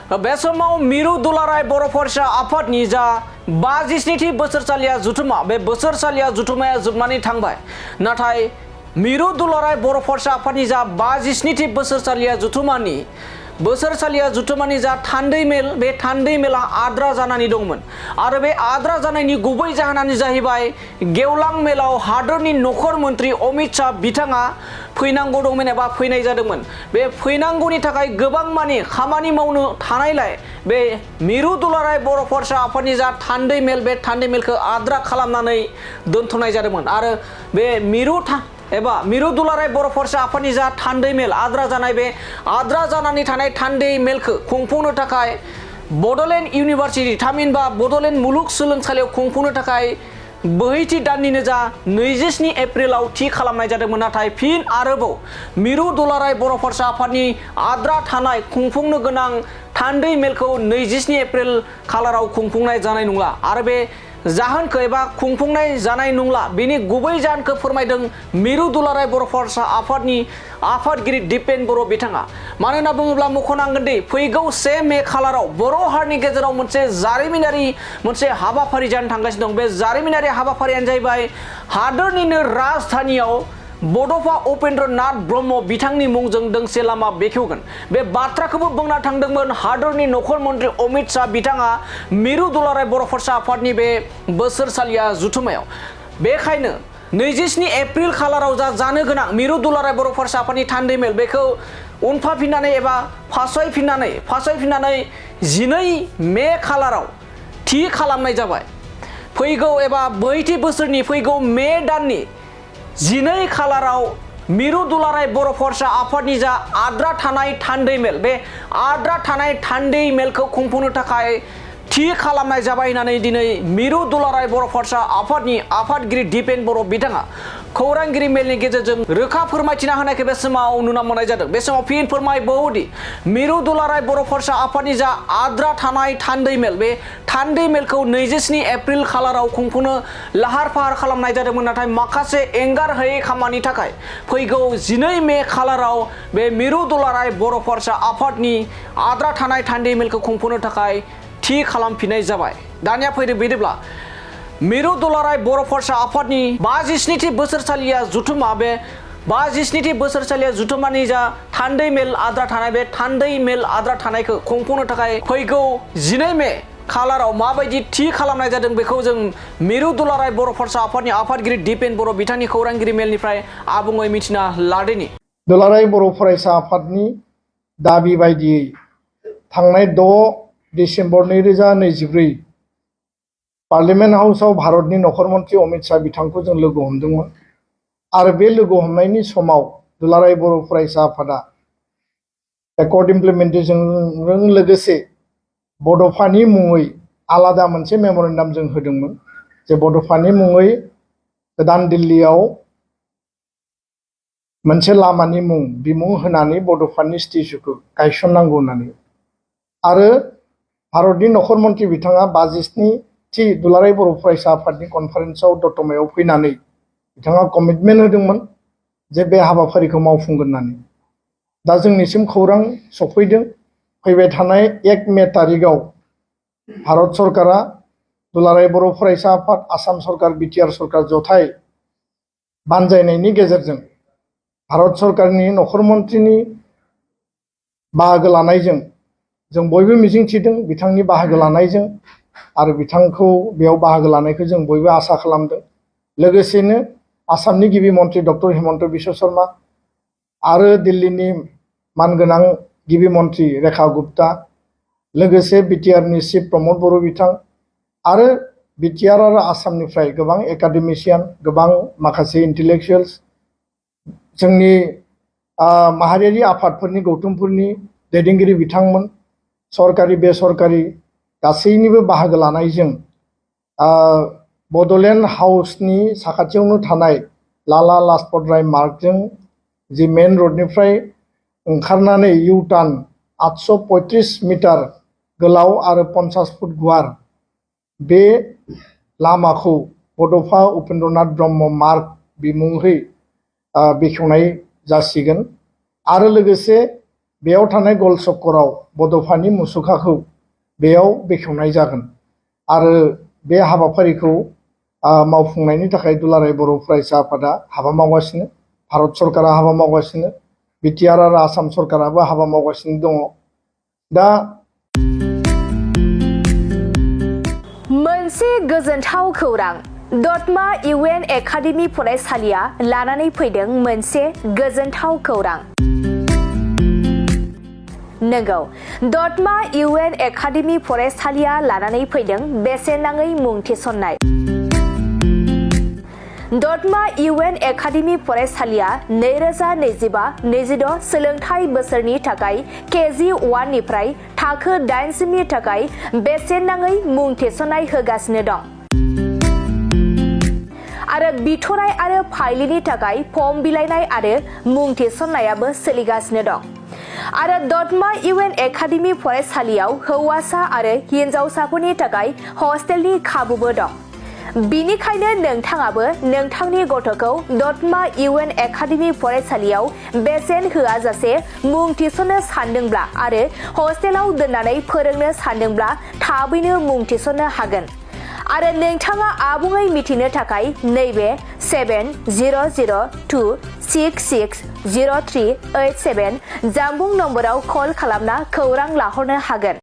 बे समाव मिरु दुलाराय बर' फरायसा आफादनि जा 52थि बोसोरसालिया जुथुमा बे बोसोरसालिया जुथुमाया जोबनानै थांबाय। नाथाय मिरु दुलाराय बर' फरायसा आफादनि जा 52थि बोसोरसालिया जुथुमानि जा थान्दै मेल बे थान्दै मेला आद्रा जानानै दंमोन आरो बे आद्रा जानायनि गुबै जाहोनानो जाहैबाय गेवलां मेलाव हादरनि नखर मन्त्रि अमित शाह बिथाङा फैनांगौ दंमोन एबा फैनाय जादोंमोन। बे फैनांगौनि थाखाय गोबां मानि खामानि मावनो थानायलाय बे मिरु दुलाराय बर' फरायसा आफादनि जा थान्दै मेल बे थान्दै मेलखौ आद्रा खालामनानै दोनथ'नाय जादोंमोन आरो बे मिरु दुलाराय बर' फरायसा आफादनि जा थान्दै मेल आद्रा जानाय बे आद्रा जानानै थानाय थान्दै मेलखौ खुंफुंनो थाखाय बड'लेण्ड इउनिभार्सिटि थामहिनबा बड'लेण्ड मुलुग सोलोंसालियाव खुंफुंनो थाखाय बोहैथि दाननिनो जा 27 एप्रिलाव थि खालामनाय जादोंमोन। नाथाय फिन आरोबाव मिरु दुलाराय बर' फरायसा आफादनि आद्रा थानाय खुंफुंनो गोनां थान्दै मेलखौ 27 एप्रिल खालाराव खुंफुंनाय जानाय नंला आरो बे जाहोनखौ एबा खुंफुंनाय जानाय नंला बेनि गुबै जाहोनखौ फोरमायदों मिरु दुलाराय बर' फरायसा आफादनि आफादगिरि दिपेन बर' बिथाङा। मानो होनना बुङोब्ला मख'नांगोन दि फैगौ 1 मे खालाराव बर' हारिनि गेजेराव मोनसे जारिमिनारि मोनसे हाबाफारि जानो थांगासिनो दं। बे जारिमिनारि हाबाफारियानो जाहैबाय हादोरनिनो राजधानियाव बड'फा उपेन्द्र नाथ ब्रह्म बिथांनि मुंजों दोंसे लामा बेखेवगोन। बे बाथ्राखौबो बुंना थांदोंमोन हादोरनि नखर मन्त्रि अमित शाह बिथाङा मिरु दुलाराय बर' फरायसा आफादनि बे बोसोरसालिया जुथुमायाव। बेखायनो 27 एप्रिल खालाराव जानो गोनां मिरु दुलाराय बर' फरायसा आफादनि थान्दै मेल बेखौ उनफाफिननानै एबा फासयफिननानै 12 मे खालाराव थि खालामनाय जाबाय। फैगौ एबा बैथि बोसोरनि फैगौ मे दाननि 12 खालाराव मिरु दुलाराय बर' फरायसा आफादनि जा आद्रा थानाय थान्दै मेल बे आद्रा थानाय थान्दै मेलखौ खुंफुंनो थाखाय थि खालामनाय जाबाय होननानै दिनै मिरु दुलाराय बर' फरायसा आफादनि आफादगिरि दिपेन बर' बिथाङा खौरांगिरि मेलनि गेजेरजों रोखा फोरमायथिना होनायखौ बे समाव नुनो मोननाय जादों। बे समाव फिन फोरमायबावोदि मिरु दुलाराय बर' फरायसा आफादनि जा आद्रा थानाय थान्दै मेल बे थान्दै मेलखौ 27 एप्रिल खालाराव खुंफुंनो लाहार फाहार खालामनाय जादोंमोन। नाथाय माखासे एंगारहायै खामानि थाखाय फैगौ 12 मे खालाराव बे मिरु दुलाराय बर' फरायसा आफादनि आद्रा थानाय थान्दै मेलखौ खुंफुंनो थाखाय थि खालामफिननाय जाबाय। दानिया फैदो बिदिब्ला मिरु दुलाराय बर' फरायसा आफादनि 52थि बोसोरसालिया जुथुमा बे 52थि बोसोरसालिया जुथुमानि जा थान्दै मेल आद्रा थानाय बे थान्दै मेल आद्रा थानायखौ खुंफुंनो थाखाय फैगौ 12 मे खालाराव माबायदि थि खालामनाय जादों बेखौ जों मिरु दुलाराय बर' फरायसा आफादनि आफादगिरि दिपेन बर' बिथांनि खौरांगिरि मेलनिफ्राय आबुङै मिथिना लादिनि। दुलाराय बर' फरायसा आफादनि दाबि बायदियै थांनाय 6 डिसेम्बर 2024 पार्लियामेन्ट हाउसआव भारतनि नखर मन्त्रि अमित शाह बिथांखौ जों लोगो हमदोंमोन आरो बे लोगो हमनायनि समाव दुलाराय बर' फरायसा आफादा एकर्ड इमप्लिमेन्टेशनजों लोगोसे बड'फानि मुङै आलादा मोनसे मेम'रेन्डाम जों होदोंमोन जे बड'फानि मुङै गोदान दिल्लीयाव मोनसे लामानि बिमुं होनानै बड'फानि स्टेचुखौ गायसननांगौ होननानै आरो भारतनि नखर मन्त्रि बिथाङा 52थि दुलाराय बर' फरायसा आफादनि कनफारेन्सआव दतमायाव फैनानै बिथाङा कमिटमेन्ट होदोंमोन जे बे हाबाफारिखौ मावफुंगोन होननानै। दा जोंनिसिम खौरां सफैदों फैबाय थानाय 1 मे तारिखआव भारत सरकारा दुलाराय बर' फरायसा आफाद आसाम सरकार बिटिआर सरकार जथाय बानजायनायनि गेजेरजों भारत सरकारनि नखर मन्त्रिनि बाहागो लानायजों जों बयबो मिजिंथिदों बिथांनि बाहागो लानायजों आरो बिथांखौ बेयाव बाहागो लानायखौ जों बयबो आसा खालामदों। लोगोसेनो आसामनि गिबि मन्त्रि डक्टर हिमन्त बिश्व शर्मा आरो दिल्लीनि मानगोनां गिबि मन्त्रि रेखा गुप्ता लोगोसे बिटिआरनि चिफ प्रमद बर' बिथां आरो बिटिआर आरो आसामनिफ्राय गोबां एकाडेमिशियान गोबां माखासे इन्टेलेक्सुवेल्स जोंनि माहारियारि आफादफोरनि गौथुमफोरनि दैदेनगिरि बिथांमोन सरकारि बेसरकारि गासैनिबो बाहागो लानायजों बड'लेण्ड हाउसनि साखाथियावनो थानाय लाला लाजपत राय मार्गजों जि मेन रडनिफ्राय ओंखारनानै इउ टार्न 835 मिटार गोलाव आरो 50 फुट गुवार बे लामाखौ बड'फा उपेन्द्र नाथ ब्रह्म मार्ग बिमुङै बेखेवनाय जासिगोन आरो लोगोसे बेयाव थानाय गल चक्कराव बड'फानि मुसुखाखौ बेयाव बेखेवनाय जागोन आरो बे हाबाफारिखौ मावफुंनायनि थाखाय दुलाराय बर' फरायसा आफादा हाबा मावगासिनो, भारत सरकारा हाबा मावगासिनो, बिटिआर आरो आसाम सरकाराबो हाबा मावगासिनो दङ। दा मोनसे गोजोनथाव खौरां दतमा इउएन एकाडेमि फरायसालिया लानानै फैदों मोनसे गोजोनथाव खौरां। नंगौ, दतमा इउएन एकाडेमि फरायसालिया लानानै फैदों बेसेन नाङै मुं थिसननाय। दतमा इउएन एकाडेमि फरायसालिया 2025-26 सोलोंथाइ बोसोरनि थाखाय केजि 1 निफ्राय थाखो 8 सिमनि थाखाय बेसेन नाङै मुं थिसननाय होगासिनो दं आरो बिथराय आरो फाइलिनि थाखाय फर्म बिलाइनाय आरो मुं थिसननायाबो सोलिगासिनो दं। आरो दतमा इउएन एकाडेमि फरायसालियाव हौवासा आरो हिनजावसाफोरनि थाखाय हस्टेलनि खाबुबो दं। बिनिखायनो नोंथाङाबो नोंथांनि गथ'खौ दतमा इउएन एकाडेमि फरायसालियाव बेसेन होआजासे मुं थिसननो सानदोंब्ला आरो हस्टेलाव दोननानै फोरोंनो सानदोंब्ला थाबैनो मुं थिसननो हागोन। आरो नोंथाङा आबुङै मिथिनो थाखाय नैबे 7002660387 जानबुं नम्बराव कल खालामना खौरां लाहरनो हागोन।